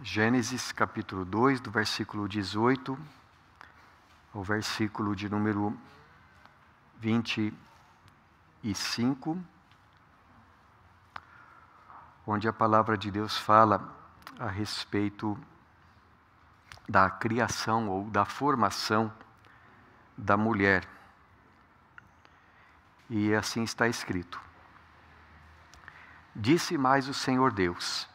Gênesis capítulo 2, do versículo 18 ao versículo de número 25, onde a palavra de Deus fala a respeito da criação ou da formação da mulher. E assim está escrito: Disse mais o Senhor Deus: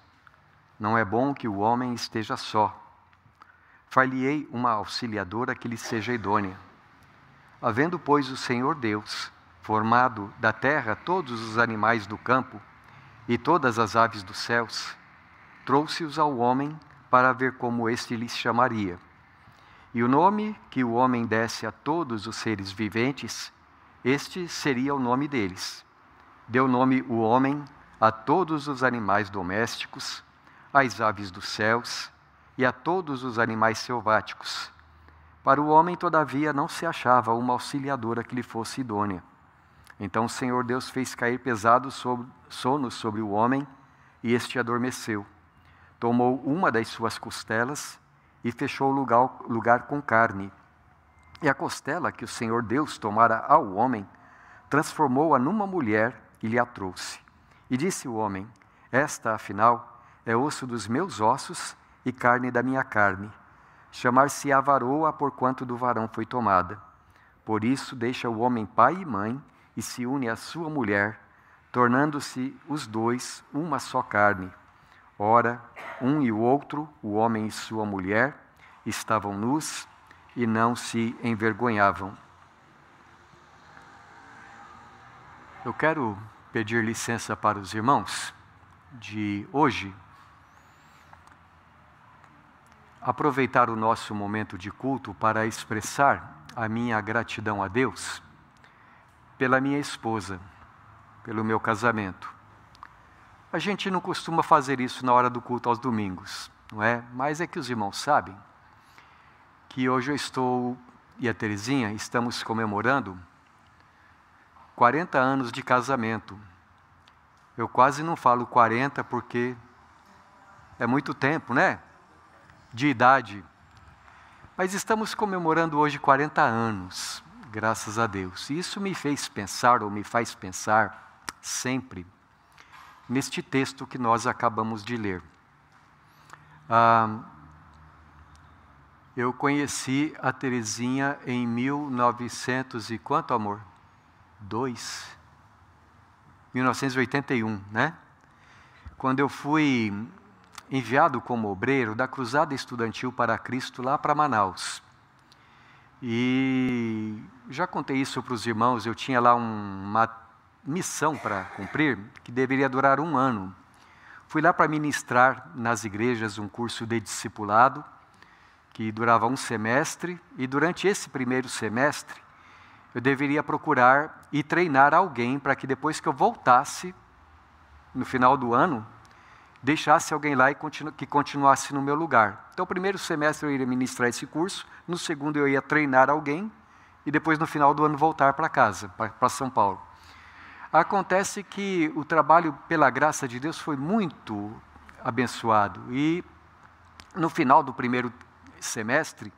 Não é bom que o homem esteja só. Far-lhe-ei uma auxiliadora que lhe seja idônea. Havendo, pois, o Senhor Deus formado da terra todos os animais do campo e todas as aves dos céus, trouxe-os ao homem para ver como este lhes chamaria. E o nome que o homem desse a todos os seres viventes, este seria o nome deles. Deu nome o homem a todos os animais domésticos, às aves dos céus e a todos os animais selváticos. Para o homem, todavia, não se achava uma auxiliadora que lhe fosse idônea. Então o Senhor Deus fez cair pesado sono sobre o homem, e este adormeceu. Tomou uma das suas costelas e fechou o lugar com carne. E a costela que o Senhor Deus tomara ao homem, transformou-a numa mulher e lhe a trouxe. E disse o homem: Esta, afinal, é osso dos meus ossos e carne da minha carne. Chamar-se-á varoa, porquanto do varão foi tomada. Por isso deixa o homem pai e mãe e se une à sua mulher, tornando-se os dois uma só carne. Ora, um e o outro, o homem e sua mulher, estavam nus e não se envergonhavam. Eu quero pedir licença para os irmãos de hoje aproveitar o nosso momento de culto para expressar a minha gratidão a Deus pela minha esposa, pelo meu casamento. A gente não costuma fazer isso na hora do culto aos domingos, não é? Mas é que os irmãos sabem que hoje eu estou e a Terezinha estamos comemorando 40 anos de casamento. Eu quase não falo 40 porque é muito tempo, né? De idade. Mas estamos comemorando hoje 40 anos, graças a Deus. E isso me fez pensar, ou me faz pensar, sempre, neste texto que nós acabamos de ler. Eu conheci a Terezinha em 1900 e quanto, amor? 1981, né? Quando eu fui enviado como obreiro da Cruzada Estudantil para Cristo lá para Manaus. E já contei isso para os irmãos, eu tinha lá uma missão para cumprir, que deveria durar 1 ano. Fui lá para ministrar nas igrejas um curso de discipulado, que durava 1 semestre, e durante esse primeiro semestre, eu deveria procurar e treinar alguém para que depois que eu voltasse, no final do ano, deixasse alguém lá que continuasse no meu lugar. Então, o primeiro semestre eu iria ministrar esse curso, no segundo eu ia treinar alguém, e depois no final do ano voltar para casa, para São Paulo. Acontece que o trabalho, pela graça de Deus, foi muito abençoado, e no final do primeiro semestre,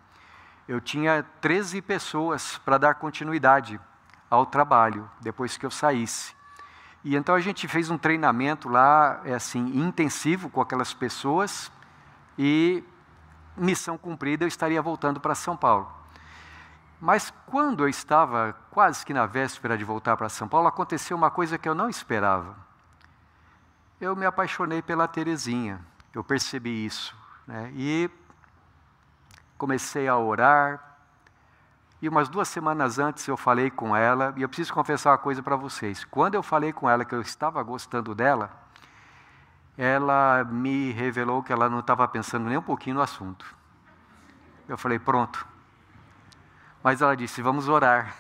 eu tinha 13 pessoas para dar continuidade ao trabalho, depois que eu saísse. E então a gente fez um treinamento lá, intensivo com aquelas pessoas, e missão cumprida, eu estaria voltando para São Paulo. Mas quando eu estava quase que na véspera de voltar para São Paulo, aconteceu uma coisa que eu não esperava. Eu me apaixonei pela Terezinha, eu percebi isso, né? E comecei a orar. E umas 2 semanas antes eu falei com ela, e eu preciso confessar uma coisa para vocês. Quando eu falei com ela que eu estava gostando dela, ela me revelou que ela não estava pensando nem um pouquinho no assunto. Eu falei, pronto. Mas ela disse, vamos orar.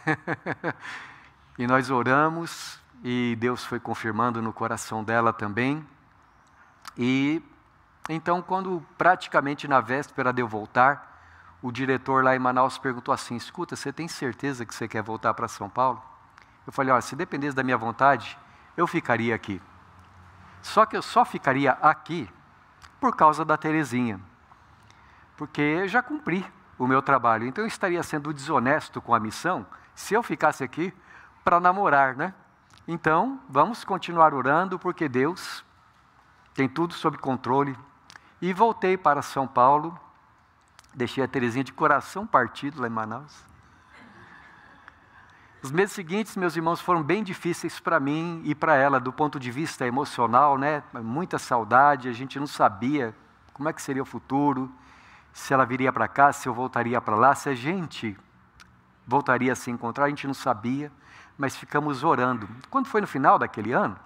E nós oramos, e Deus foi confirmando no coração dela também. E então, quando praticamente na véspera de eu voltar, o diretor lá em Manaus perguntou assim, escuta, você tem certeza que você quer voltar para São Paulo? Eu falei, olha, se dependesse da minha vontade, eu ficaria aqui. Só que eu só ficaria aqui por causa da Terezinha. Porque eu já cumpri o meu trabalho, então eu estaria sendo desonesto com a missão se eu ficasse aqui para namorar, né? Então, vamos continuar orando, porque Deus tem tudo sob controle. E voltei para São Paulo, deixei a Terezinha de coração partido lá em Manaus. Os meses seguintes, meus irmãos, foram bem difíceis para mim e para ela, do ponto de vista emocional, né? Muita saudade, a gente não sabia como é que seria o futuro, se ela viria para cá, se eu voltaria para lá, se a gente voltaria a se encontrar, a gente não sabia, mas ficamos orando. Quando foi no final daquele ano,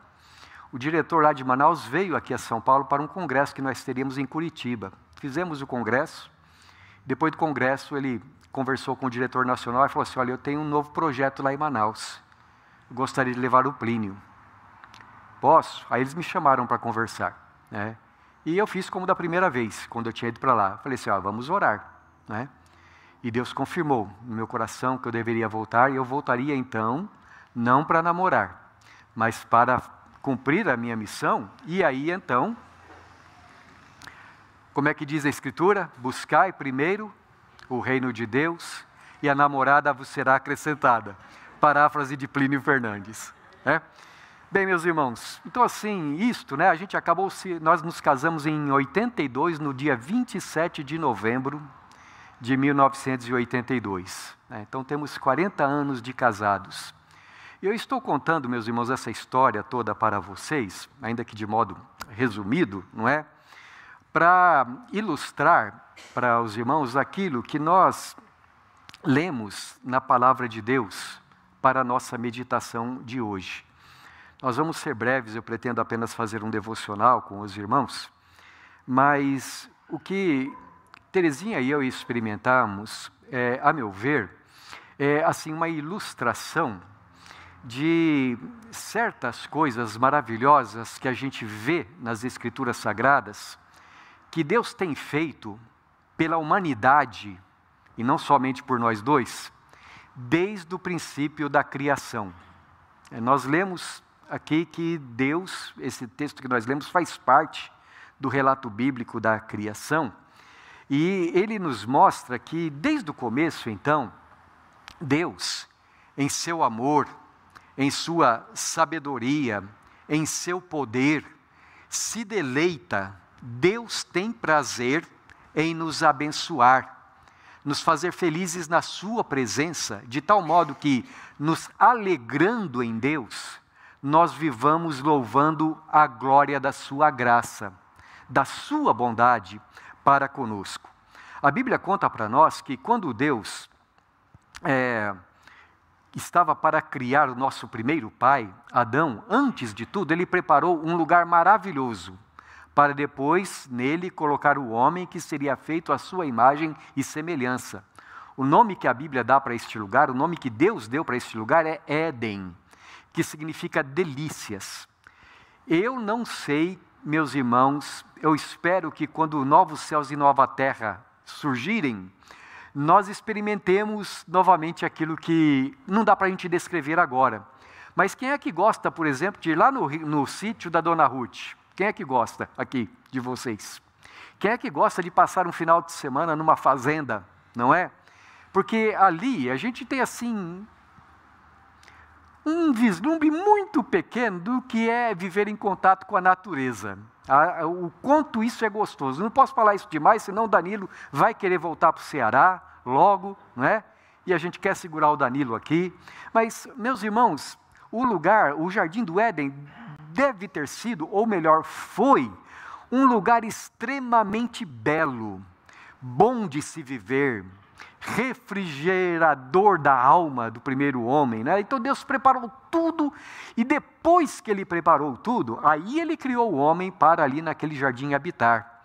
o diretor lá de Manaus veio aqui a São Paulo para um congresso que nós teríamos em Curitiba. Fizemos o congresso, depois do congresso ele conversou com o diretor nacional e falou assim, olha, eu tenho um novo projeto lá em Manaus, eu gostaria de levar o Plínio. Posso? Aí eles me chamaram para conversar, né? E eu fiz como da primeira vez, quando eu tinha ido para lá. Falei assim, vamos orar, né? E Deus confirmou no meu coração que eu deveria voltar, e eu voltaria então, não para namorar, mas para cumprir a minha missão. E aí então, como é que diz a Escritura? Buscai primeiro o reino de Deus, e a namorada vos será acrescentada. Paráfrase de Plínio Fernandes, né? Bem, meus irmãos, então assim, né, a gente nós nos casamos em 82, no dia 27 de novembro de 1982. Né? Então temos 40 anos de casados. E eu estou contando, meus irmãos, essa história toda para vocês, ainda que de modo resumido, não é? Para ilustrar para os irmãos aquilo que nós lemos na Palavra de Deus para a nossa meditação de hoje. Nós vamos ser breves, eu pretendo apenas fazer um devocional com os irmãos, mas o que Terezinha e eu experimentamos, a meu ver, é assim uma ilustração de certas coisas maravilhosas que a gente vê nas Escrituras Sagradas, que Deus tem feito pela humanidade, e não somente por nós dois, desde o princípio da criação. Nós lemos aqui que Deus, esse texto que nós lemos, faz parte do relato bíblico da criação, e ele nos mostra que, desde o começo, então, Deus, em seu amor, em sua sabedoria, em seu poder, se deleita. Deus tem prazer em nos abençoar, nos fazer felizes na sua presença, de tal modo que, nos alegrando em Deus, nós vivamos louvando a glória da sua graça, da sua bondade para conosco. A Bíblia conta para nós que quando Deus estava para criar o nosso primeiro pai, Adão, antes de tudo, ele preparou um lugar maravilhoso, para depois nele colocar o homem que seria feito à sua imagem e semelhança. O nome que a Bíblia dá para este lugar, o nome que Deus deu para este lugar é Éden, que significa delícias. Eu não sei, meus irmãos, eu espero que quando novos céus e nova terra surgirem, nós experimentemos novamente aquilo que não dá para a gente descrever agora. Mas quem é que gosta, por exemplo, de ir lá no sítio da Dona Ruth? Quem é que gosta aqui de vocês? Quem é que gosta de passar um final de semana numa fazenda, não é? Porque ali a gente tem assim um vislumbre muito pequeno do que é viver em contato com a natureza. O quanto isso é gostoso. Não posso falar isso demais, senão o Danilo vai querer voltar para o Ceará logo, não é? E a gente quer segurar o Danilo aqui. Mas, meus irmãos, o lugar, o Jardim do Éden, deve ter sido, ou melhor, foi, um lugar extremamente belo, bom de se viver, refrigerador da alma do primeiro homem, né? Então Deus preparou tudo, e depois que Ele preparou tudo, aí Ele criou o homem para ali naquele jardim habitar.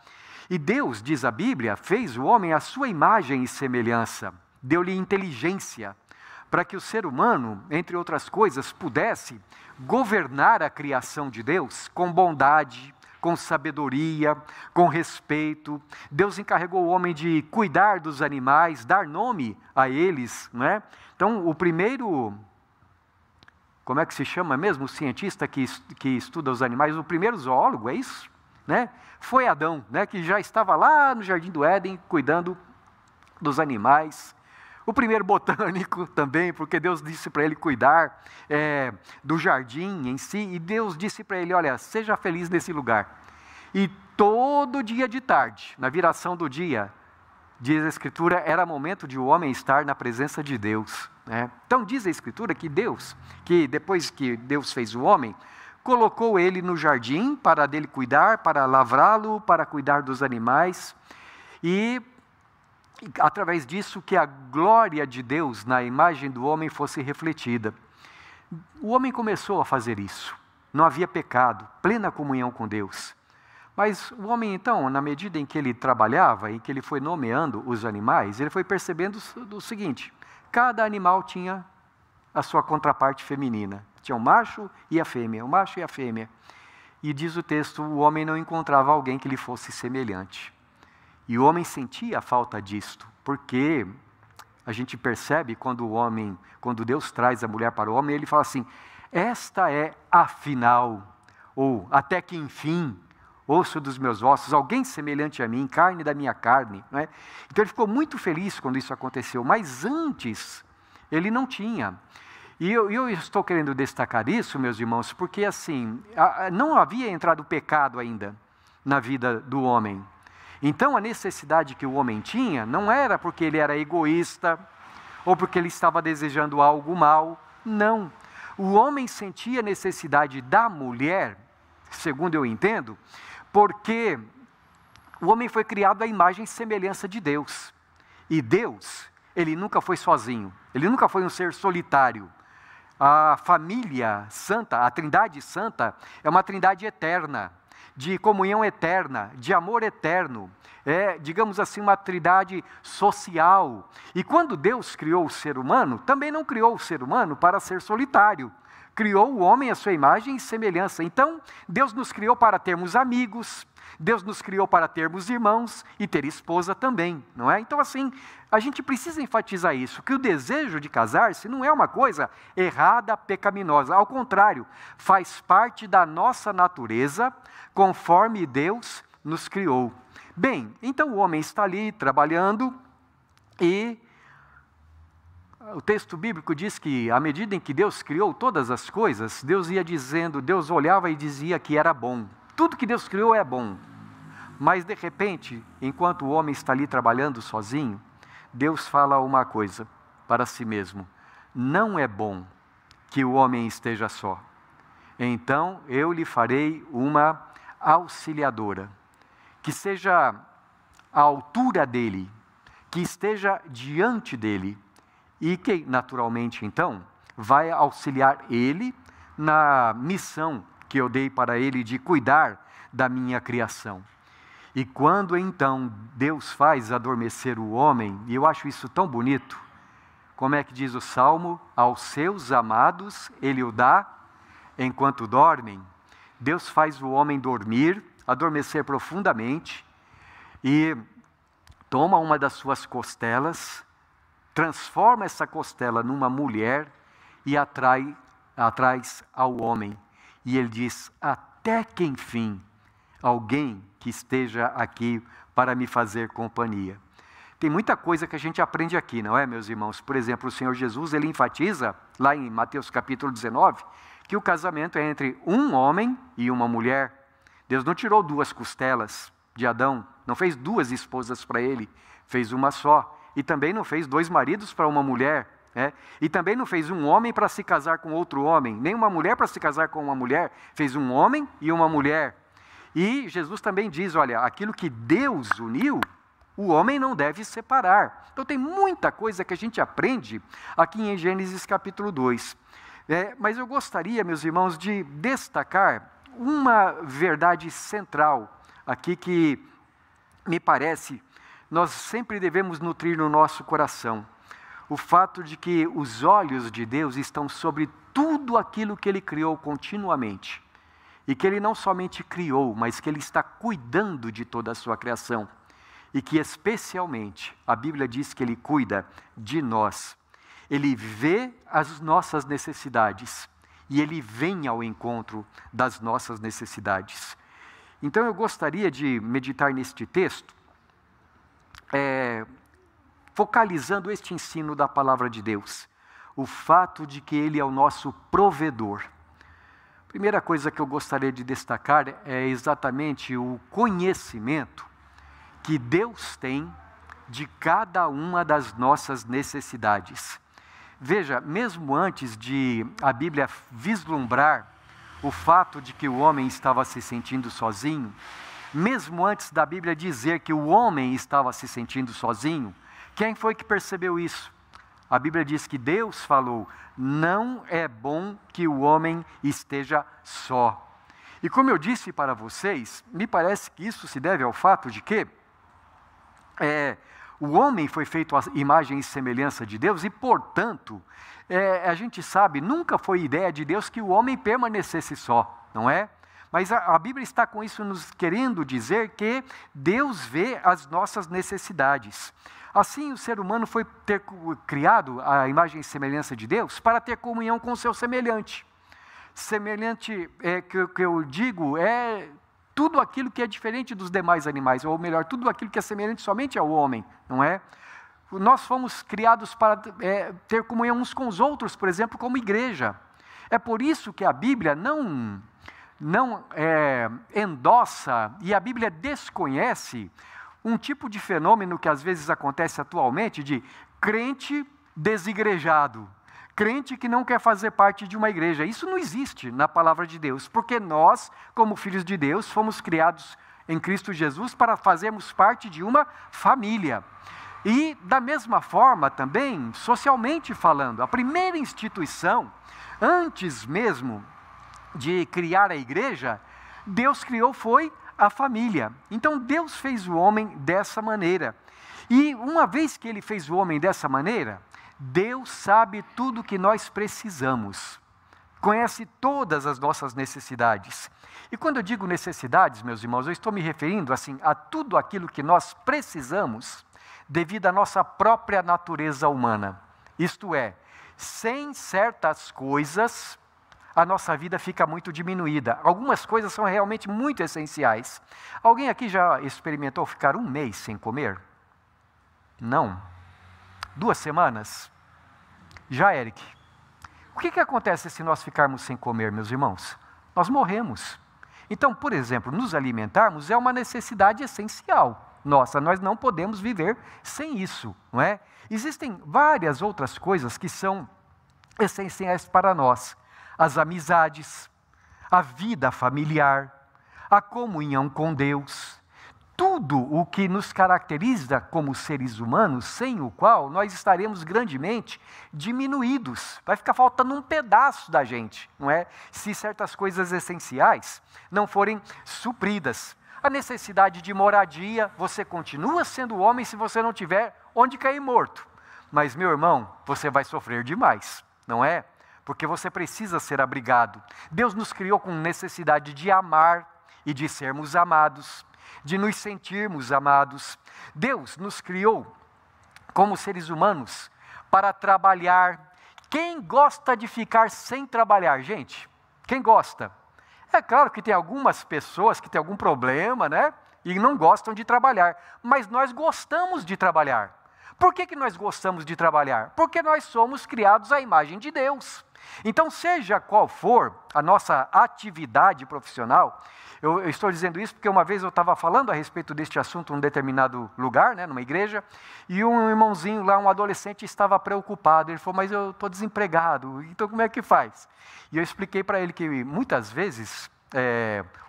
E Deus, diz a Bíblia, fez o homem à sua imagem e semelhança, deu-lhe inteligência, para que o ser humano, entre outras coisas, pudesse governar a criação de Deus com bondade, com sabedoria, com respeito. Deus encarregou o homem de cuidar dos animais, dar nome a eles, não é? Então, o primeiro, como é que se chama mesmo? O cientista que estuda os animais, o primeiro zoólogo, é isso? Né? foi Adão, né, que já estava lá no Jardim do Éden, cuidando dos animais. O primeiro botânico também, porque Deus disse para ele cuidar do jardim em si, e Deus disse para ele, olha, seja feliz nesse lugar. E todo dia de tarde, na viração do dia, diz a Escritura, era momento de o homem estar na presença de Deus, né? Então diz a Escritura que depois que Deus fez o homem, colocou ele no jardim para dele cuidar, para lavrá-lo, para cuidar dos animais, e através disso que a glória de Deus na imagem do homem fosse refletida. O homem começou a fazer isso, não havia pecado, plena comunhão com Deus. Mas o homem então, na medida em que ele trabalhava, em que ele foi nomeando os animais, ele foi percebendo o seguinte, cada animal tinha a sua contraparte feminina, tinha o macho e a fêmea, o macho e a fêmea. E diz o texto, o homem não encontrava alguém que lhe fosse semelhante. E o homem sentia a falta disto, porque a gente percebe quando Deus traz a mulher para o homem, ele fala assim, esta é afinal, ou até que enfim, osso dos meus ossos, alguém semelhante a mim, carne da minha carne. Não é? Então ele ficou muito feliz quando isso aconteceu, mas antes ele não tinha. E eu estou querendo destacar isso, meus irmãos, porque assim, não havia entrado o pecado ainda na vida do homem. Então a necessidade que o homem tinha não era porque ele era egoísta ou porque ele estava desejando algo mal, não. O homem sentia necessidade da mulher, segundo eu entendo, porque o homem foi criado à imagem e semelhança de Deus. E Deus, ele nunca foi sozinho, ele nunca foi um ser solitário. A família santa, a Trindade Santa, é uma Trindade eterna, de comunhão eterna, de amor eterno, digamos assim, uma trindade social. E quando Deus criou o ser humano, também não criou o ser humano para ser solitário, criou o homem à sua imagem e semelhança. Então, Deus nos criou para termos amigos, Deus nos criou para termos irmãos e ter esposa também, não é? Então, assim, a gente precisa enfatizar isso, que o desejo de casar-se não é uma coisa errada, pecaminosa. Ao contrário, faz parte da nossa natureza, conforme Deus nos criou. Bem, então o homem está ali trabalhando e o texto bíblico diz que, à medida em que Deus criou todas as coisas, Deus ia dizendo, Deus olhava e dizia que era bom. Tudo que Deus criou é bom. Mas, de repente, enquanto o homem está ali trabalhando sozinho, Deus fala uma coisa para si mesmo. Não é bom que o homem esteja só. Então, eu lhe farei uma auxiliadora, que seja à altura dele, que esteja diante dele, e que, naturalmente, então, vai auxiliar ele na missão que eu dei para ele de cuidar da minha criação. E quando, então, Deus faz adormecer o homem, e eu acho isso tão bonito, como é que diz o Salmo? Aos seus amados ele o dá enquanto dormem. Deus faz o homem dormir, adormecer profundamente, e toma uma das suas costelas, transforma essa costela numa mulher e atrai ao homem. E ele diz, até que enfim, alguém que esteja aqui para me fazer companhia. Tem muita coisa que a gente aprende aqui, não é, meus irmãos? Por exemplo, o Senhor Jesus, ele enfatiza, lá em Mateus capítulo 19, que o casamento é entre um homem e uma mulher. Deus não tirou duas costelas de Adão, não fez duas esposas para ele, fez uma só. E também não fez dois maridos para uma mulher, e também não fez um homem para se casar com outro homem, nem uma mulher para se casar com uma mulher, fez um homem e uma mulher. E Jesus também diz, olha, aquilo que Deus uniu, o homem não deve separar. Então tem muita coisa que a gente aprende aqui em Gênesis capítulo 2. Mas eu gostaria, meus irmãos, de destacar uma verdade central aqui que me parece nós sempre devemos nutrir no nosso coração. O fato de que os olhos de Deus estão sobre tudo aquilo que Ele criou continuamente. E que Ele não somente criou, mas que Ele está cuidando de toda a sua criação. E que especialmente, a Bíblia diz que Ele cuida de nós. Ele vê as nossas necessidades e Ele vem ao encontro das nossas necessidades. Então eu gostaria de meditar neste texto, focalizando este ensino da palavra de Deus, o fato de que Ele é o nosso provedor. Primeira coisa que eu gostaria de destacar é exatamente o conhecimento que Deus tem de cada uma das nossas necessidades. Veja, mesmo antes de a Bíblia vislumbrar o fato de que o homem estava se sentindo sozinho, mesmo antes da Bíblia dizer que o homem estava se sentindo sozinho, quem foi que percebeu isso? A Bíblia diz que Deus falou: não é bom que o homem esteja só. E como eu disse para vocês, me parece que isso se deve ao fato de que o homem foi feito à imagem e semelhança de Deus e, portanto, a gente sabe, nunca foi ideia de Deus que o homem permanecesse só, não é? Mas a Bíblia está com isso nos querendo dizer que Deus vê as nossas necessidades. Assim, o ser humano foi criado à imagem e semelhança de Deus para ter comunhão com o seu semelhante. Semelhante, que eu digo, é tudo aquilo que é diferente dos demais animais, ou melhor, tudo aquilo que é semelhante somente ao homem, não é? Nós fomos criados para ter comunhão uns com os outros, por exemplo, como igreja. É por isso que a Bíblia não endossa, e a Bíblia desconhece um tipo de fenômeno que às vezes acontece atualmente de crente desigrejado, crente que não quer fazer parte de uma igreja. Isso não existe na palavra de Deus, porque nós, como filhos de Deus, fomos criados em Cristo Jesus para fazermos parte de uma família. E da mesma forma também, socialmente falando, a primeira instituição, antes mesmo de criar a igreja, Deus criou foi a família. Então Deus fez o homem dessa maneira. E uma vez que Ele fez o homem dessa maneira, Deus sabe tudo que nós precisamos. Conhece todas as nossas necessidades. E quando eu digo necessidades, meus irmãos, eu estou me referindo assim a tudo aquilo que nós precisamos devido à nossa própria natureza humana. Isto é, sem certas coisas, a nossa vida fica muito diminuída. Algumas coisas são realmente muito essenciais. Alguém aqui já experimentou ficar um mês sem comer? Não. 2 semanas? Já, Eric? O que acontece se nós ficarmos sem comer, meus irmãos? Nós morremos. Então, por exemplo, nos alimentarmos é uma necessidade essencial. Nossa, nós não podemos viver sem isso, não é? Existem várias outras coisas que são essenciais para nós. As amizades, a vida familiar, a comunhão com Deus, tudo o que nos caracteriza como seres humanos, sem o qual nós estaremos grandemente diminuídos. Vai ficar faltando um pedaço da gente, não é? Se certas coisas essenciais não forem supridas. A necessidade de moradia, você continua sendo homem se você não tiver onde cair morto. Mas, meu irmão, você vai sofrer demais, não é? Porque você precisa ser abrigado. Deus nos criou com necessidade de amar e de sermos amados, de nos sentirmos amados. Deus nos criou como seres humanos para trabalhar. Quem gosta de ficar sem trabalhar, gente? Quem gosta? É claro que tem algumas pessoas que têm algum problema, né? E não gostam de trabalhar. Mas nós gostamos de trabalhar. Por que nós gostamos de trabalhar? Porque nós somos criados à imagem de Deus. Então, seja qual for a nossa atividade profissional, eu estou dizendo isso porque uma vez eu estava falando a respeito deste assunto em um determinado lugar, né, numa igreja, e um irmãozinho lá, um adolescente, estava preocupado. Ele falou: mas eu estou desempregado, então como é que faz? E eu expliquei para ele que muitas vezes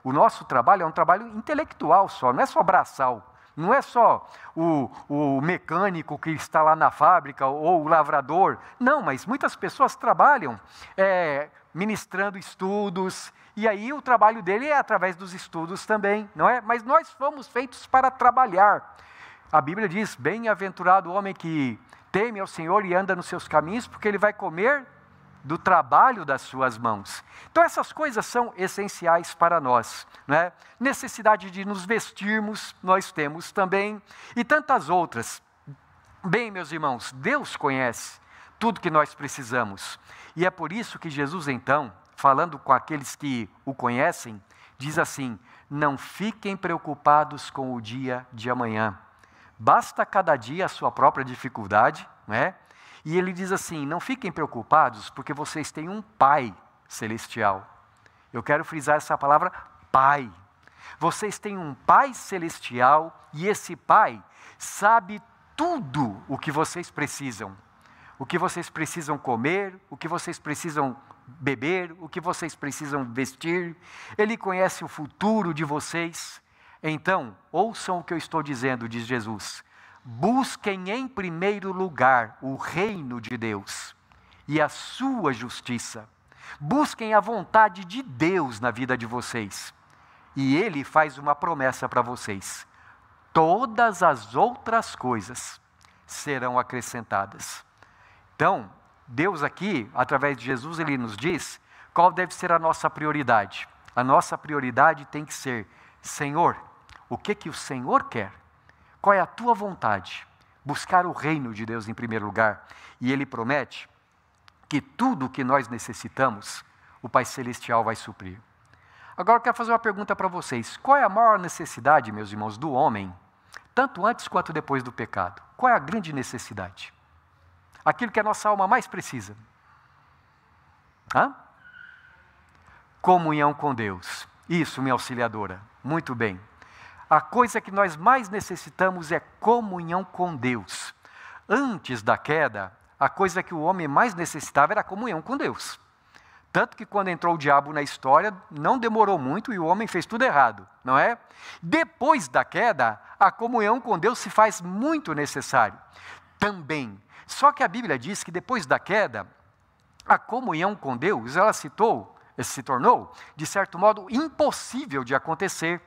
o nosso trabalho é um trabalho intelectual só, não é só braçal. Não é só o mecânico que está lá na fábrica ou o lavrador. Não, mas muitas pessoas trabalham ministrando estudos, e aí o trabalho dele é através dos estudos também, não é? Mas nós fomos feitos para trabalhar. A Bíblia diz: bem-aventurado o homem que teme ao Senhor e anda nos seus caminhos, porque ele vai comer do trabalho das suas mãos. Então essas coisas são essenciais para nós, né? Necessidade de nos vestirmos, nós temos também, e tantas outras. Bem, meus irmãos, Deus conhece tudo que nós precisamos, e é por isso que Jesus então, falando com aqueles que o conhecem, diz assim: não fiquem preocupados com o dia de amanhã. Basta cada dia a sua própria dificuldade, não é? E ele diz assim, não fiquem preocupados porque vocês têm um Pai celestial. Eu quero frisar essa palavra, Pai. Vocês têm um Pai celestial e esse Pai sabe tudo o que vocês precisam. O que vocês precisam comer, o que vocês precisam beber, o que vocês precisam vestir. Ele conhece o futuro de vocês. Então, ouçam o que eu estou dizendo, diz Jesus. Busquem em primeiro lugar o reino de Deus e a sua justiça. Busquem a vontade de Deus na vida de vocês. E Ele faz uma promessa para vocês. Todas as outras coisas serão acrescentadas. Então, Deus aqui, através de Jesus, Ele nos diz qual deve ser a nossa prioridade. A nossa prioridade tem que ser, Senhor, o que o Senhor quer? Qual é a tua vontade? Buscar o reino de Deus em primeiro lugar. E Ele promete que tudo o que nós necessitamos, o Pai Celestial vai suprir. Agora eu quero fazer uma pergunta para vocês. Qual é a maior necessidade, meus irmãos, do homem, tanto antes quanto depois do pecado? Qual é a grande necessidade? Aquilo que a nossa alma mais precisa. Comunhão com Deus. Isso, minha auxiliadora. Muito bem. A coisa que nós mais necessitamos é comunhão com Deus. Antes da queda, a coisa que o homem mais necessitava era a comunhão com Deus. Tanto que quando entrou o diabo na história, não demorou muito e o homem fez tudo errado, não é? Depois da queda, a comunhão com Deus se faz muito necessário. Também. Só que a Bíblia diz que depois da queda, a comunhão com Deus, ela se tornou, de certo modo, impossível de acontecer,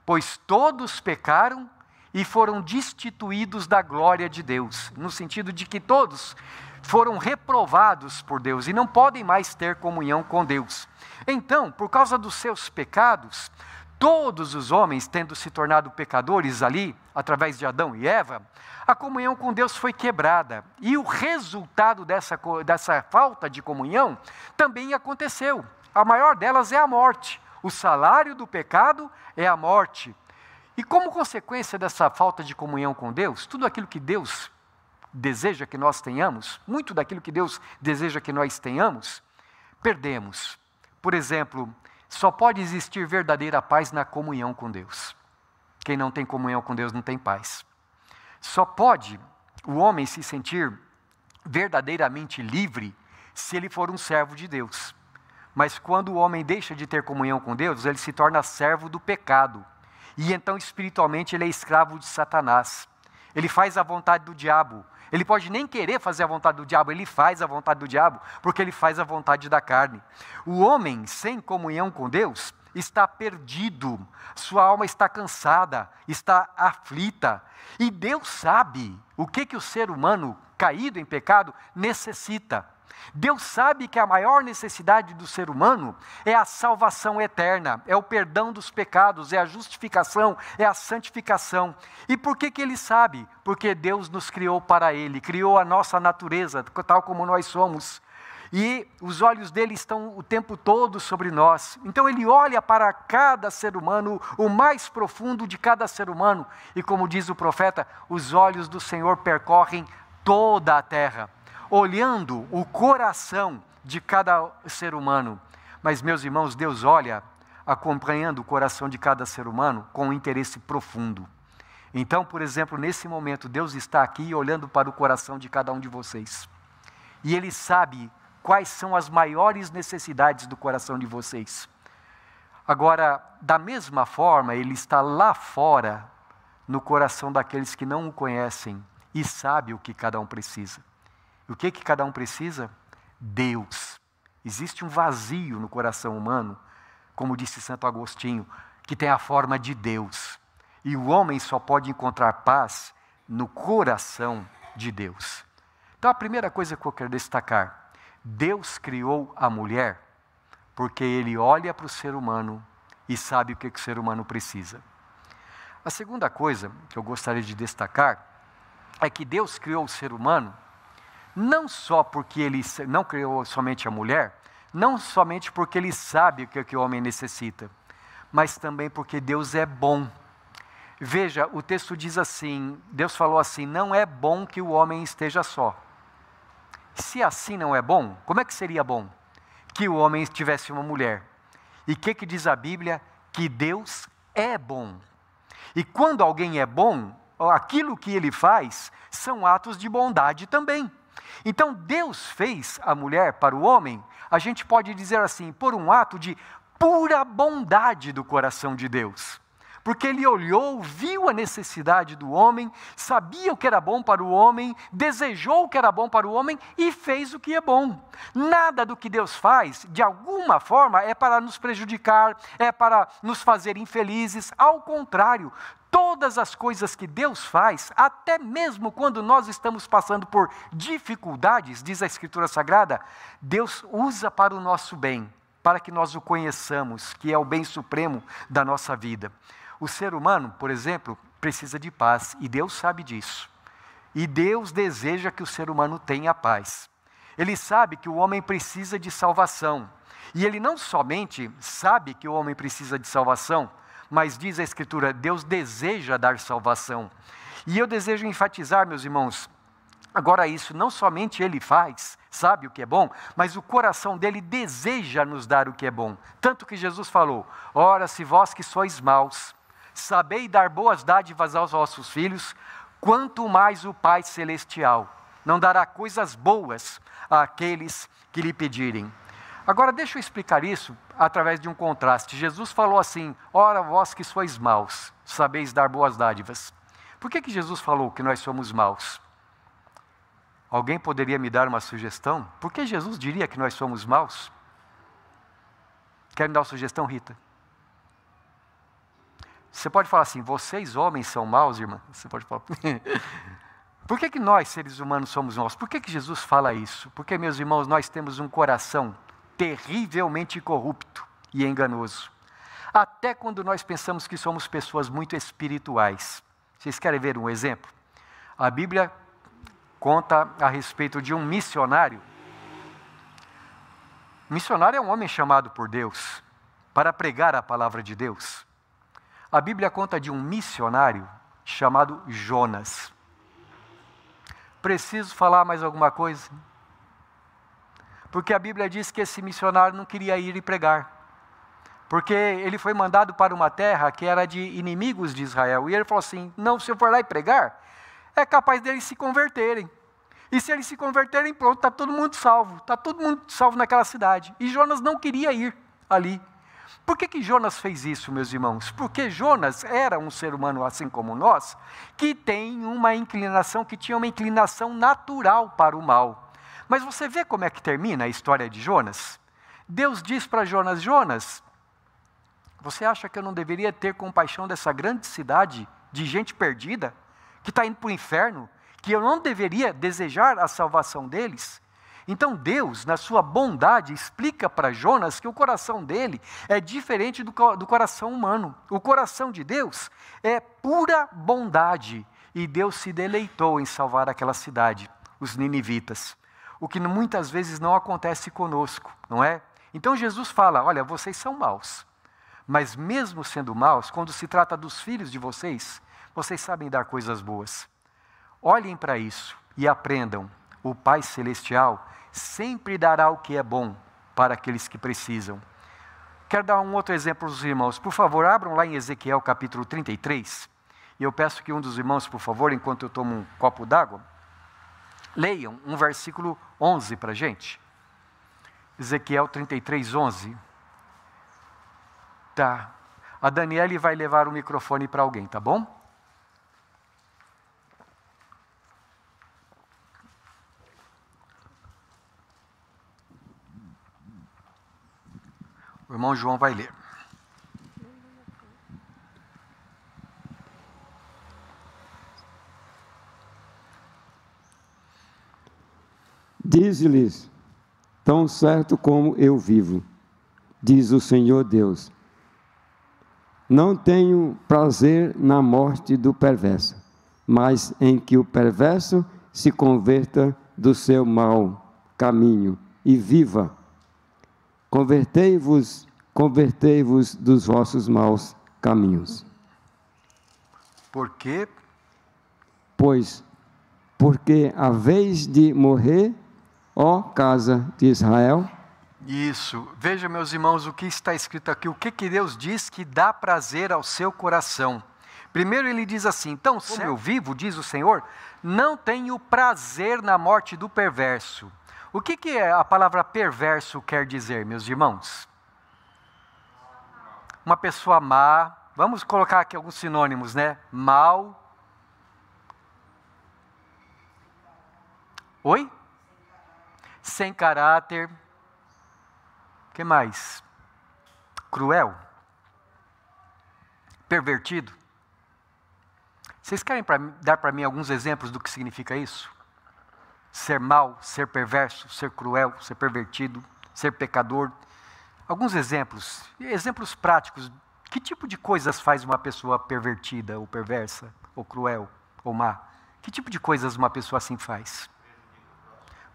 pois todos pecaram e foram destituídos da glória de Deus, no sentido de que todos foram reprovados por Deus e não podem mais ter comunhão com Deus. Então, por causa dos seus pecados, todos os homens tendo se tornado pecadores ali, através de Adão e Eva, a comunhão com Deus foi quebrada. E o resultado dessa falta de comunhão também aconteceu. A maior delas é a morte. O salário do pecado é a morte. E como consequência dessa falta de comunhão com Deus, tudo aquilo que Deus deseja que nós tenhamos, muito daquilo que Deus deseja que nós tenhamos, perdemos. Por exemplo, só pode existir verdadeira paz na comunhão com Deus. Quem não tem comunhão com Deus não tem paz. Só pode o homem se sentir verdadeiramente livre se ele for um servo de Deus. Mas quando o homem deixa de ter comunhão com Deus, ele se torna servo do pecado. E então espiritualmente ele é escravo de Satanás. Ele faz a vontade do diabo. Ele pode nem querer fazer a vontade do diabo, ele faz a vontade do diabo, porque ele faz a vontade da carne. O homem sem comunhão com Deus está perdido, sua alma está cansada, está aflita. E Deus sabe o que o ser humano caído em pecado necessita. Deus sabe que a maior necessidade do ser humano é a salvação eterna, é o perdão dos pecados, é a justificação, é a santificação. E por que Ele sabe? Porque Deus nos criou para Ele, criou a nossa natureza, tal como nós somos. E os olhos dele estão o tempo todo sobre nós. Então Ele olha para cada ser humano, o mais profundo de cada ser humano. E como diz o profeta, os olhos do Senhor percorrem toda a terra, olhando o coração de cada ser humano. Mas, meus irmãos, Deus olha, acompanhando o coração de cada ser humano com um interesse profundo. Então, por exemplo, nesse momento, Deus está aqui olhando para o coração de cada um de vocês. E Ele sabe quais são as maiores necessidades do coração de vocês. Agora, da mesma forma, Ele está lá fora, no coração daqueles que não o conhecem, e sabe o que cada um precisa. E o que cada um precisa? Deus. Existe um vazio no coração humano, como disse Santo Agostinho, que tem a forma de Deus. E o homem só pode encontrar paz no coração de Deus. Então a primeira coisa que eu quero destacar, Deus criou a mulher porque Ele olha para o ser humano e sabe o que o ser humano precisa. A segunda coisa que eu gostaria de destacar é que Deus criou o ser humano não só porque Ele não criou somente a mulher, não somente porque Ele sabe o que o homem necessita, mas também porque Deus é bom. Veja, o texto diz assim, Deus falou assim, não é bom que o homem esteja só. Se assim não é bom, como é que seria bom? Que o homem tivesse uma mulher. E o que diz a Bíblia? Que Deus é bom. E quando alguém é bom, aquilo que ele faz são atos de bondade também. Então Deus fez a mulher para o homem, a gente pode dizer assim, por um ato de pura bondade do coração de Deus. Porque ele olhou, viu a necessidade do homem, sabia o que era bom para o homem, desejou o que era bom para o homem e fez o que é bom. Nada do que Deus faz, de alguma forma, é para nos prejudicar, é para nos fazer infelizes. Ao contrário, todas as coisas que Deus faz, até mesmo quando nós estamos passando por dificuldades, diz a Escritura Sagrada, Deus usa para o nosso bem, para que nós o conheçamos, que é o bem supremo da nossa vida. O ser humano, por exemplo, precisa de paz, e Deus sabe disso. E Deus deseja que o ser humano tenha paz. Ele sabe que o homem precisa de salvação. E ele não somente sabe que o homem precisa de salvação, mas diz a Escritura, Deus deseja dar salvação. E eu desejo enfatizar, meus irmãos, agora isso, não somente ele faz, sabe o que é bom, mas o coração dele deseja nos dar o que é bom. Tanto que Jesus falou, ora, se vós que sois maus, sabei dar boas dádivas aos vossos filhos, quanto mais o Pai Celestial não dará coisas boas àqueles que lhe pedirem. Agora deixa eu explicar isso através de um contraste. Jesus falou assim, ora vós que sois maus, sabeis dar boas dádivas. Por que Jesus falou que nós somos maus? Alguém poderia me dar uma sugestão? Por que Jesus diria que nós somos maus? Quer me dar uma sugestão, Rita? Você pode falar assim, vocês homens são maus, irmã? Você pode falar. Por que nós, seres humanos, somos maus? Por que Jesus fala isso? Porque, meus irmãos, nós temos um coração terrivelmente corrupto e enganoso. Até quando nós pensamos que somos pessoas muito espirituais. Vocês querem ver um exemplo? A Bíblia conta a respeito de um missionário. Missionário é um homem chamado por Deus para pregar a palavra de Deus. A Bíblia conta de um missionário chamado Jonas. Preciso falar mais alguma coisa? Porque a Bíblia diz que esse missionário não queria ir e pregar. Porque ele foi mandado para uma terra que era de inimigos de Israel. E ele falou assim, não, se eu for lá e pregar, é capaz deles se converterem. E se eles se converterem, pronto, está todo mundo salvo. Está todo mundo salvo naquela cidade. E Jonas não queria ir ali. Por que Jonas fez isso, meus irmãos? Porque Jonas era um ser humano assim como nós, que tem uma inclinação, que tinha uma inclinação natural para o mal. Mas você vê como é que termina a história de Jonas? Deus diz para Jonas, Jonas, você acha que eu não deveria ter compaixão dessa grande cidade de gente perdida, que está indo para o inferno, que eu não deveria desejar a salvação deles? Então Deus, na sua bondade, explica para Jonas que o coração dele é diferente do coração humano. O coração de Deus é pura bondade. E Deus se deleitou em salvar aquela cidade, os ninivitas. O que muitas vezes não acontece conosco, não é? Então Jesus fala, olha, vocês são maus. Mas mesmo sendo maus, quando se trata dos filhos de vocês, vocês sabem dar coisas boas. Olhem para isso e aprendam. O Pai Celestial sempre dará o que é bom para aqueles que precisam. Quero dar um outro exemplo aos irmãos. Por favor, abram lá em Ezequiel capítulo 33. E eu peço que um dos irmãos, por favor, enquanto eu tomo um copo d'água, leiam um versículo 11 para a gente. Ezequiel 33, 11. Tá. A Daniele vai levar o microfone para alguém, tá bom? O irmão João vai ler. Diz-lhes, tão certo como eu vivo, diz o Senhor Deus, não tenho prazer na morte do perverso, mas em que o perverso se converta do seu mau caminho e viva. Convertei-vos convertei-vos dos vossos maus caminhos. Por quê? Pois, porque a vez de morrer, ó casa de Israel. Isso. Veja, meus irmãos, o que está escrito aqui. O que Deus diz que dá prazer ao seu coração. Primeiro ele diz assim, então, como eu vivo, diz o Senhor, não tenho prazer na morte do perverso. O que a palavra perverso quer dizer, meus irmãos? Uma pessoa má. Vamos colocar aqui alguns sinônimos, né? Mal. Oi? Sem caráter. O que mais? Cruel. Pervertido. Vocês querem dar para mim alguns exemplos do que significa isso? Ser mau, ser perverso, ser cruel, ser pervertido, ser pecador. Alguns exemplos práticos. Que tipo de coisas faz uma pessoa pervertida, ou perversa, ou cruel, ou má? Que tipo de coisas uma pessoa assim faz?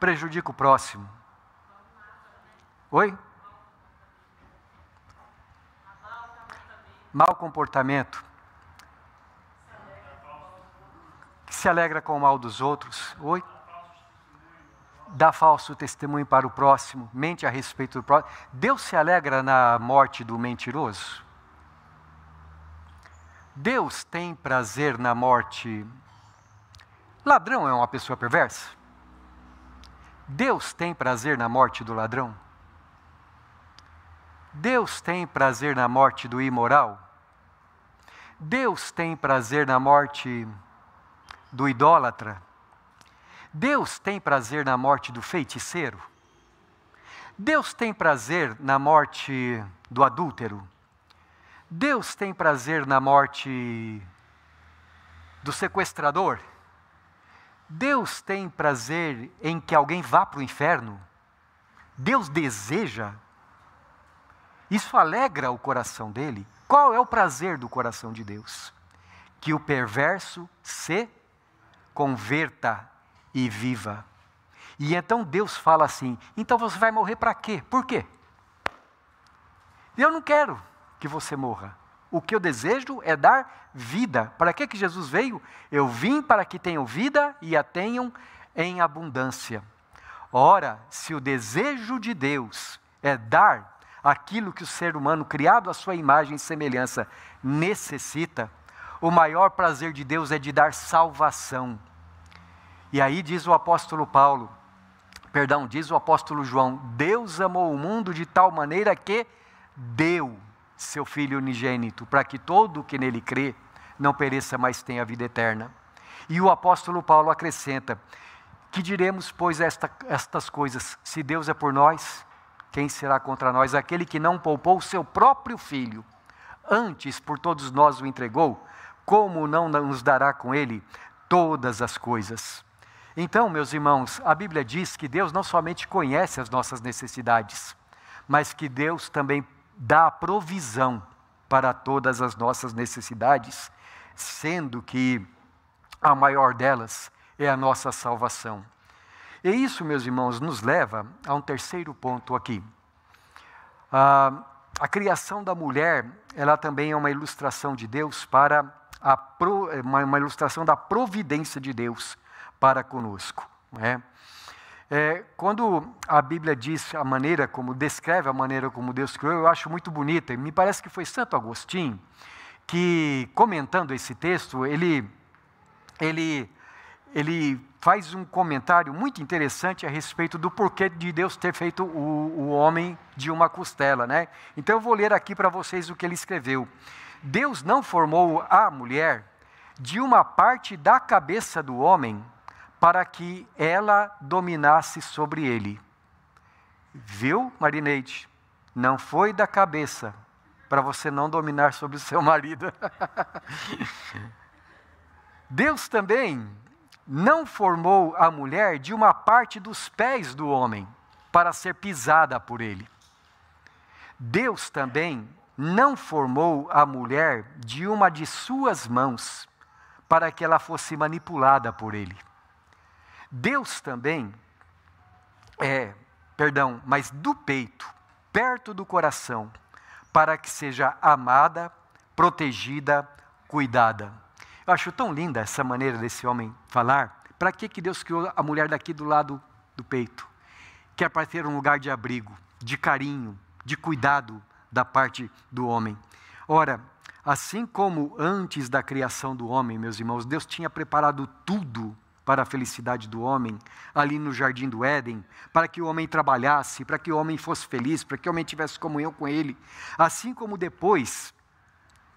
Prejudica o próximo. Oi? Mau comportamento. Que se alegra com o mal dos outros. Oi? Dá falso testemunho para o próximo. Mente a respeito do próximo. Deus se alegra na morte do mentiroso? Deus tem prazer na morte. Ladrão é uma pessoa perversa? Deus tem prazer na morte do ladrão? Deus tem prazer na morte do imoral? Deus tem prazer na morte do idólatra? Deus tem prazer na morte do feiticeiro? Deus tem prazer na morte do adúltero? Deus tem prazer na morte do sequestrador? Deus tem prazer em que alguém vá para o inferno? Deus deseja? Isso alegra o coração dele? Qual é o prazer do coração de Deus? Que o perverso se converta e viva. E então Deus fala assim, então você vai morrer para quê? Por quê? Eu não quero que você morra. O que eu desejo é dar vida. Para que Jesus veio? Eu vim para que tenham vida e a tenham em abundância. Ora, se o desejo de Deus é dar aquilo que o ser humano, criado à sua imagem e semelhança, necessita, o maior prazer de Deus é de dar salvação. E aí diz o apóstolo diz o apóstolo João, Deus amou o mundo de tal maneira que deu seu Filho unigênito, para que todo o que nele crê não pereça, mas tenha vida eterna. E o apóstolo Paulo acrescenta, que diremos, pois, estas coisas? Se Deus é por nós, quem será contra nós? Aquele que não poupou o seu próprio Filho, antes por todos nós o entregou, como não nos dará com ele todas as coisas? Então, meus irmãos, a Bíblia diz que Deus não somente conhece as nossas necessidades, mas que Deus também dá provisão para todas as nossas necessidades, sendo que a maior delas é a nossa salvação. E isso, meus irmãos, nos leva a um terceiro ponto aqui. A criação da mulher, ela também é uma ilustração de Deus uma ilustração da providência de Deus para conosco, não é? Quando a Bíblia diz descreve a maneira como Deus criou, eu acho muito bonita. Me parece que foi Santo Agostinho que, comentando esse texto, ele faz um comentário muito interessante a respeito do porquê de Deus ter feito o homem de uma costela, né? Então eu vou ler aqui para vocês o que ele escreveu. Deus não formou a mulher de uma parte da cabeça do homem para que ela dominasse sobre ele. Viu, Marineide? Não foi da cabeça, para você não dominar sobre o seu marido. Deus também não formou a mulher de uma parte dos pés do homem, para ser pisada por ele. Deus também não formou a mulher de uma de suas mãos, para que ela fosse manipulada por ele. Deus também mas do peito, perto do coração, para que seja amada, protegida, cuidada. Eu acho tão linda essa maneira desse homem falar. Para que Deus criou a mulher daqui do lado do peito? Que é para ter um lugar de abrigo, de carinho, de cuidado da parte do homem. Ora, assim como antes da criação do homem, meus irmãos, Deus tinha preparado tudo para a felicidade do homem, ali no jardim do Éden, para que o homem trabalhasse, para que o homem fosse feliz, para que o homem tivesse comunhão com ele. Assim como depois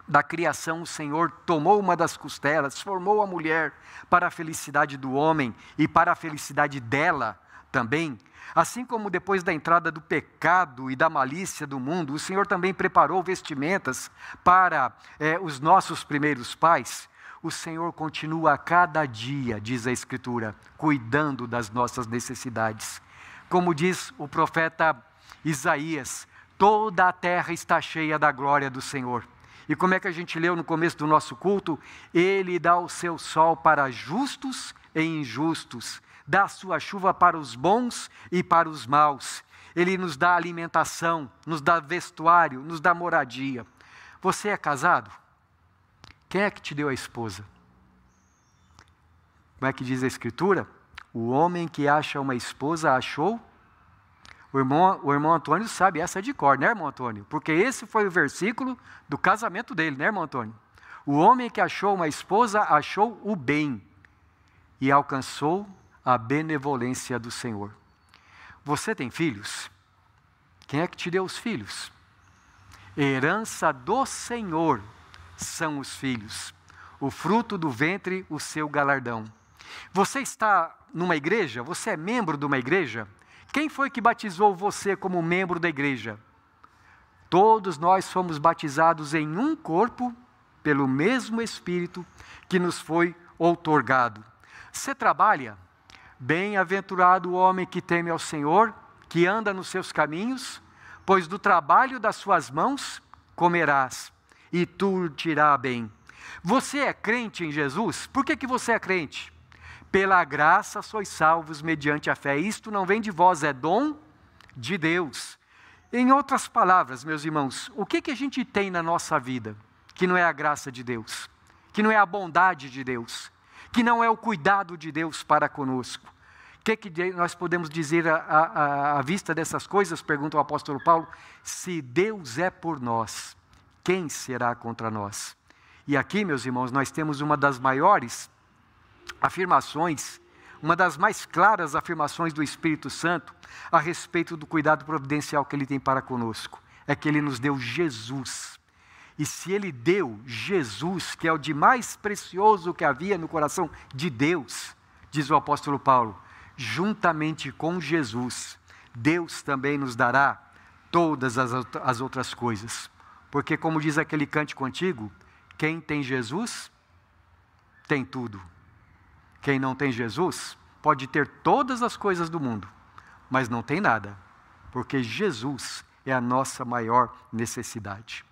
da criação, o Senhor tomou uma das costelas, formou a mulher para a felicidade do homem e para a felicidade dela também. Assim como depois da entrada do pecado e da malícia do mundo, o Senhor também preparou vestimentas para os nossos primeiros pais. O Senhor continua a cada dia, diz a Escritura, cuidando das nossas necessidades. Como diz o profeta Isaías, toda a terra está cheia da glória do Senhor. E como é que a gente leu no começo do nosso culto? Ele dá o seu sol para justos e injustos, dá a sua chuva para os bons e para os maus. Ele nos dá alimentação, nos dá vestuário, nos dá moradia. Você é casado? Quem é que te deu a esposa? Como é que diz a Escritura? O homem que acha uma esposa achou. O irmão Antônio sabe essa de cor, né, irmão Antônio? Porque esse foi o versículo do casamento dele, né, irmão Antônio? O homem que achou uma esposa achou o bem e alcançou a benevolência do Senhor. Você tem filhos? Quem é que te deu os filhos? Herança do Senhor são os filhos. O fruto do ventre, o seu galardão. Você está numa igreja? Você é membro de uma igreja? Quem foi que batizou você como membro da igreja? Todos nós fomos batizados em um corpo, pelo mesmo Espírito que nos foi outorgado. Você trabalha? Bem-aventurado o homem que teme ao Senhor, que anda nos seus caminhos, pois do trabalho das suas mãos comerás, e tu te irá bem. Você é crente em Jesus? Por que você é crente? Pela graça sois salvos mediante a fé. Isto não vem de vós, é dom de Deus. Em outras palavras, meus irmãos, o que a gente tem na nossa vida que não é a graça de Deus, que não é a bondade de Deus, que não é o cuidado de Deus para conosco? O que nós podemos dizer à vista dessas coisas? Pergunta o apóstolo Paulo. Se Deus é por nós, quem será contra nós? E aqui, meus irmãos, nós temos uma das maiores afirmações, uma das mais claras afirmações do Espírito Santo a respeito do cuidado providencial que Ele tem para conosco. É que Ele nos deu Jesus. E se Ele deu Jesus, que é o de mais precioso que havia no coração de Deus, diz o apóstolo Paulo, juntamente com Jesus, Deus também nos dará todas as outras coisas. Porque como diz aquele cântico antigo, quem tem Jesus, tem tudo. Quem não tem Jesus, pode ter todas as coisas do mundo, mas não tem nada, porque Jesus é a nossa maior necessidade.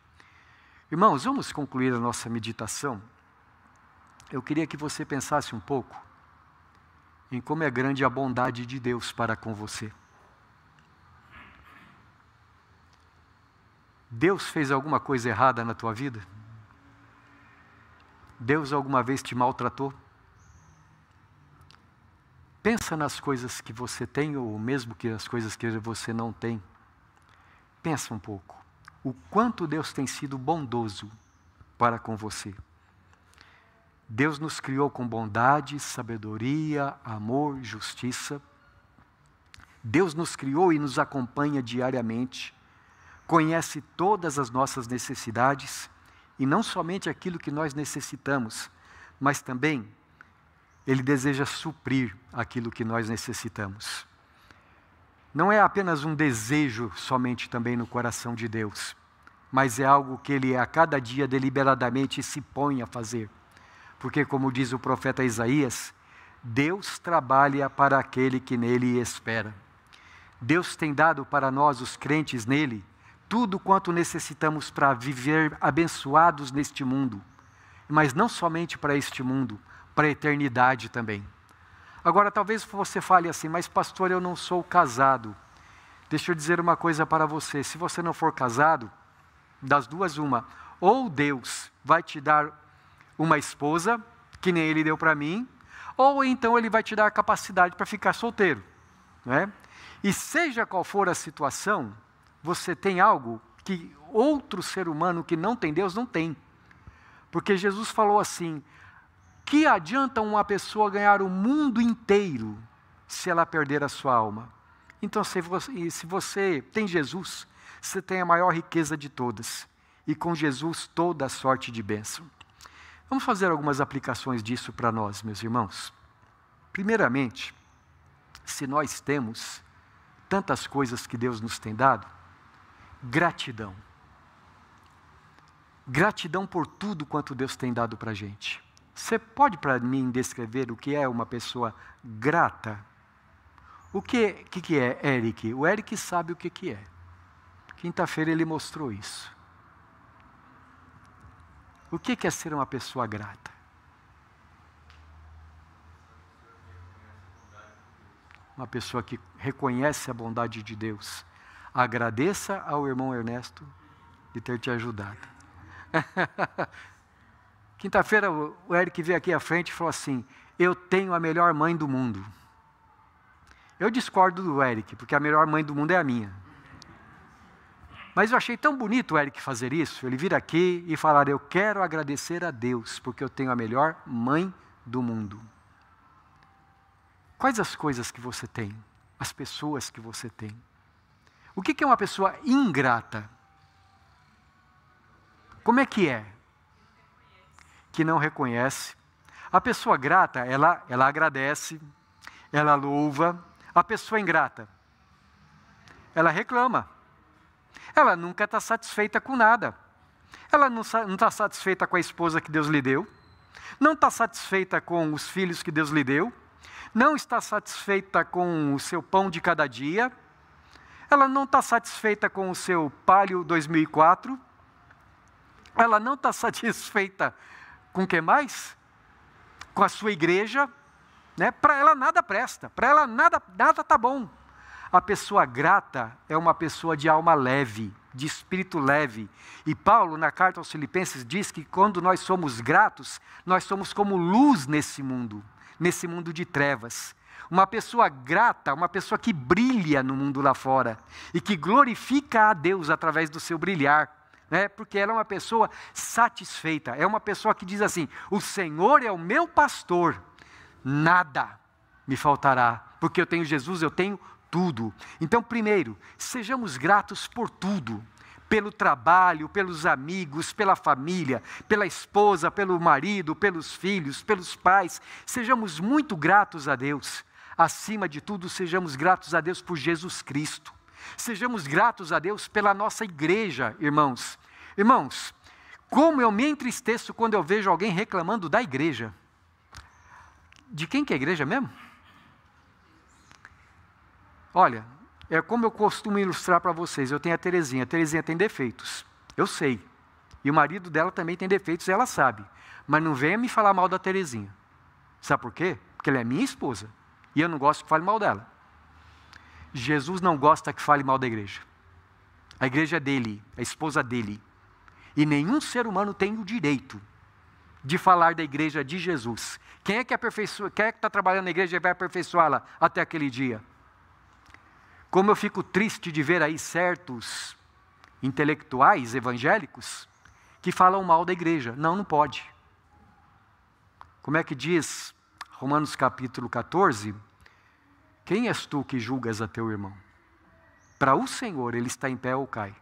Irmãos, vamos concluir a nossa meditação. Eu queria que você pensasse um pouco em como é grande a bondade de Deus para com você. Deus fez alguma coisa errada na tua vida? Deus alguma vez te maltratou? Pensa nas coisas que você tem, ou mesmo que as coisas que você não tem. Pensa um pouco. O quanto Deus tem sido bondoso para com você. Deus nos criou com bondade, sabedoria, amor, justiça. Deus nos criou e nos acompanha diariamente. Conhece todas as nossas necessidades. E não somente aquilo que nós necessitamos, mas também Ele deseja suprir aquilo que nós necessitamos. Não é apenas um desejo somente também no coração de Deus, mas é algo que Ele a cada dia deliberadamente se põe a fazer. Porque como diz o profeta Isaías, Deus trabalha para aquele que nele espera. Deus tem dado para nós, os crentes nele, tudo quanto necessitamos para viver abençoados neste mundo. Mas não somente para este mundo, para a eternidade também. Agora, talvez você fale assim, mas pastor, eu não sou casado. Deixa eu dizer uma coisa para você, se você não for casado, Das duas, uma. Ou Deus vai te dar uma esposa, que nem Ele deu para mim, ou então Ele vai te dar a capacidade para ficar solteiro. Não é? E seja qual for a situação, você tem algo que outro ser humano que não tem Deus não tem. Porque Jesus falou assim, que adianta uma pessoa ganhar o mundo inteiro se ela perder a sua alma? Então, se você tem Jesus, você tem a maior riqueza de todas. E com Jesus, toda a sorte de bênção. Vamos fazer algumas aplicações disso para nós, meus irmãos. Primeiramente, se nós temos tantas coisas que Deus nos tem dado, gratidão. Gratidão por tudo quanto Deus tem dado para a gente. Você pode para mim descrever o que é uma pessoa grata? O que é, Eric? O Eric sabe o que é. Quinta-feira ele mostrou isso. O que é ser uma pessoa grata? Uma pessoa que reconhece a bondade de Deus. Agradeça ao irmão Ernesto de ter te ajudado. Quinta-feira o Eric veio aqui à frente e falou assim, eu tenho a melhor mãe do mundo. Eu discordo do Eric, porque a melhor mãe do mundo é a minha. Mas eu achei tão bonito o Eric fazer isso, ele vir aqui e falar, eu quero agradecer a Deus, porque eu tenho a melhor mãe do mundo. Quais as coisas que você tem? As pessoas que você tem? O que é uma pessoa ingrata? Como é que é? Que não reconhece. A pessoa grata, ela agradece, ela louva. A pessoa ingrata, ela reclama. Ela nunca está satisfeita com nada. Ela não está satisfeita com a esposa que Deus lhe deu. Não está satisfeita com os filhos que Deus lhe deu. Não está satisfeita com o seu pão de cada dia. Ela não está satisfeita com o seu Palio 2004. Ela não está satisfeita com o que mais? Com a sua igreja. Né? Para ela nada presta. Para ela nada está bom. A pessoa grata é uma pessoa de alma leve, de espírito leve. E Paulo, na carta aos Filipenses, diz que quando nós somos gratos, nós somos como luz nesse mundo de trevas. Uma pessoa grata, uma pessoa que brilha no mundo lá fora e que glorifica a Deus através do seu brilhar. Né? Porque ela é uma pessoa satisfeita, é uma pessoa que diz assim, o Senhor é o meu pastor, nada me faltará, porque eu tenho Jesus, eu tenho tudo. Então, primeiro, sejamos gratos por tudo, pelo trabalho, pelos amigos, pela família, pela esposa, pelo marido, pelos filhos, pelos pais. Sejamos muito gratos a Deus. Acima de tudo, sejamos gratos a Deus por Jesus Cristo. Sejamos gratos a Deus pela nossa igreja, irmãos. Irmãos, como eu me entristeço quando eu vejo alguém reclamando da igreja. De quem que é a igreja mesmo? Olha, é como eu costumo ilustrar para vocês, eu tenho a Terezinha tem defeitos, eu sei, e o marido dela também tem defeitos, ela sabe, mas não venha me falar mal da Terezinha, sabe por quê? Porque ela é minha esposa, e eu não gosto que fale mal dela. Jesus não gosta que fale mal da igreja, a igreja é dele, a esposa dele, e nenhum ser humano tem o direito de falar da igreja de Jesus. Quem é que está trabalhando na igreja e vai aperfeiçoá-la até aquele dia? Como eu fico triste de ver aí certos intelectuais evangélicos que falam mal da igreja. Não, não pode. Como é que diz Romanos capítulo 14? Quem és tu que julgas a teu irmão? Para o Senhor ele está em pé ou cai.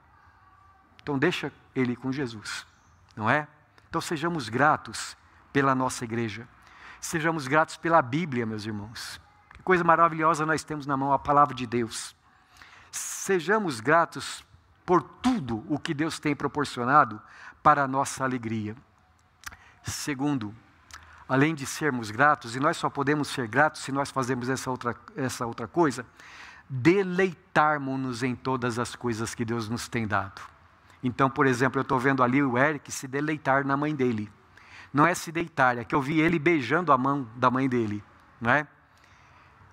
Então deixa ele com Jesus, não é? Então sejamos gratos pela nossa igreja. Sejamos gratos pela Bíblia, meus irmãos. Que coisa maravilhosa nós temos na mão, a palavra de Deus. Sejamos gratos por tudo o que Deus tem proporcionado para a nossa alegria. Segundo, além de sermos gratos, e nós só podemos ser gratos se nós fazemos essa outra coisa, deleitarmos-nos em todas as coisas que Deus nos tem dado. Então, por exemplo, eu estou vendo ali o Eric se deleitar na mãe dele. Não é se deitar, é que eu vi ele beijando a mão da mãe dele, não é?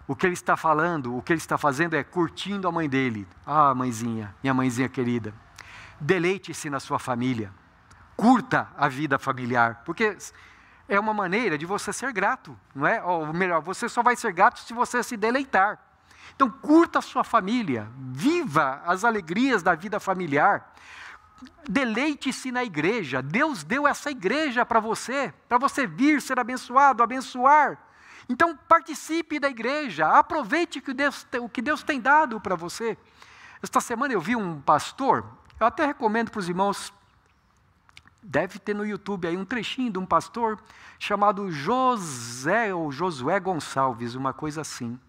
O que ele está falando, o que ele está fazendo é curtindo a mãe dele. Ah, mãezinha, minha mãezinha querida. Deleite-se na sua família. Curta a vida familiar, porque é uma maneira de você ser grato, não é? Ou melhor, você só vai ser grato se você se deleitar. Então, curta a sua família, viva as alegrias da vida familiar. Deleite-se na igreja. Deus deu essa igreja para você vir, ser abençoado, abençoar. Então, participe da igreja, aproveite o que Deus tem dado para você. Esta semana eu vi um pastor, eu até recomendo para os irmãos, deve ter no YouTube aí um trechinho de um pastor chamado José ou Josué Gonçalves, uma coisa assim.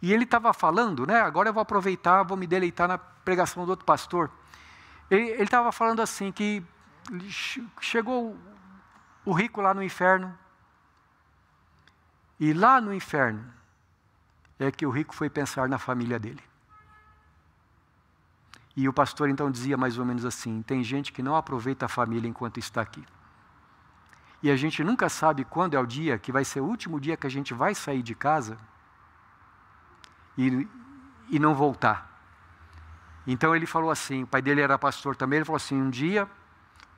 E ele estava falando, né? Agora eu vou aproveitar, vou me deleitar na pregação do outro pastor. Ele estava falando assim, que chegou o rico lá no inferno, e lá no inferno é que o rico foi pensar na família dele. E o pastor então dizia mais ou menos assim, tem gente que não aproveita a família enquanto está aqui. E a gente nunca sabe quando é o dia que vai ser o último dia que a gente vai sair de casa e não voltar. Então ele falou assim, o pai dele era pastor também, ele falou assim, um dia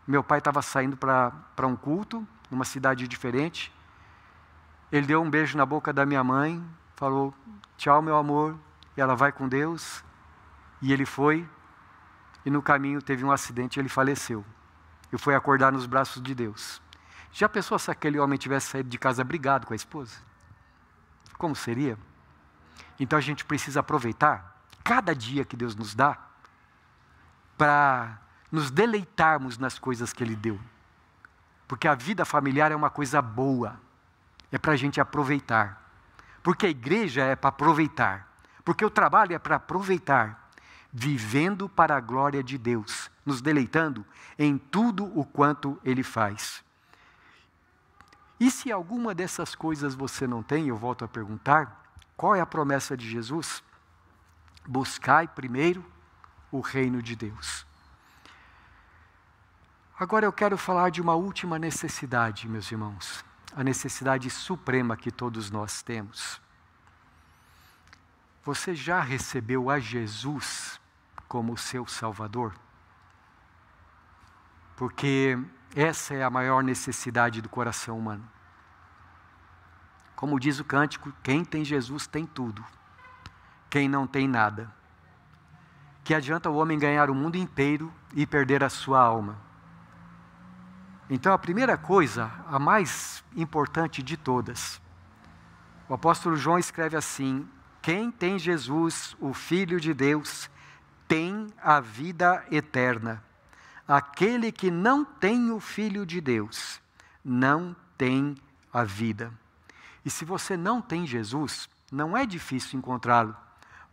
meu pai estava saindo para um culto, numa cidade diferente, ele deu um beijo na boca da minha mãe, falou, tchau meu amor, e ela vai com Deus, e ele foi, e no caminho teve um acidente e ele faleceu. E foi acordar nos braços de Deus. Já pensou se aquele homem tivesse saído de casa brigado com a esposa? Como seria? Então a gente precisa aproveitar cada dia que Deus nos dá para nos deleitarmos nas coisas que Ele deu. Porque a vida familiar é uma coisa boa, é para a gente aproveitar. Porque a igreja é para aproveitar. Porque o trabalho é para aproveitar. Vivendo para a glória de Deus, nos deleitando em tudo o quanto Ele faz. E se alguma dessas coisas você não tem, eu volto a perguntar, qual é a promessa de Jesus? Buscai primeiro o reino de Deus. Agora eu quero falar de uma última necessidade, meus irmãos, a necessidade suprema que todos nós temos. Você já recebeu a Jesus como seu Salvador? Porque essa é a maior necessidade do coração humano. Como diz o cântico, quem tem Jesus tem tudo, quem não tem nada. Que adianta o homem ganhar o mundo inteiro e perder a sua alma? Então a primeira coisa, a mais importante de todas, o apóstolo João escreve assim, quem tem Jesus, o Filho de Deus, tem a vida eterna. Aquele que não tem o Filho de Deus, não tem a vida. E se você não tem Jesus, não é difícil encontrá-lo,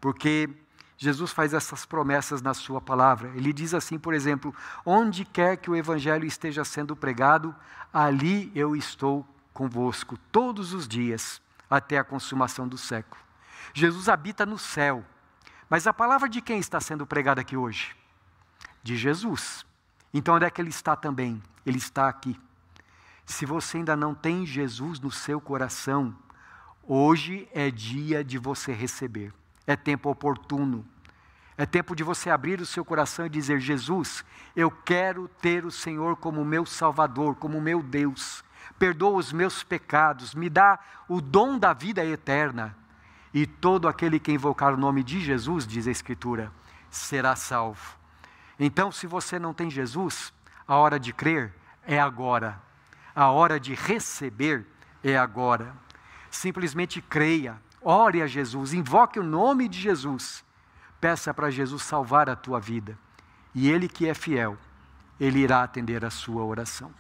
porque Jesus faz essas promessas na sua palavra. Ele diz assim, por exemplo, onde quer que o Evangelho esteja sendo pregado, ali eu estou convosco todos os dias, até a consumação do século. Jesus habita no céu, mas a palavra de quem está sendo pregada aqui hoje? De Jesus. Então onde é que Ele está também? Ele está aqui. Se você ainda não tem Jesus no seu coração, hoje é dia de você receber. É tempo oportuno. É tempo de você abrir o seu coração e dizer, Jesus, eu quero ter o Senhor como meu Salvador, como meu Deus. Perdoa os meus pecados, me dá o dom da vida eterna. E todo aquele que invocar o nome de Jesus, diz a Escritura, será salvo. Então, se você não tem Jesus, a hora de crer é agora. A hora de receber é agora. Simplesmente creia, ore a Jesus, invoque o nome de Jesus. Peça para Jesus salvar a tua vida. E Ele que é fiel, Ele irá atender a sua oração.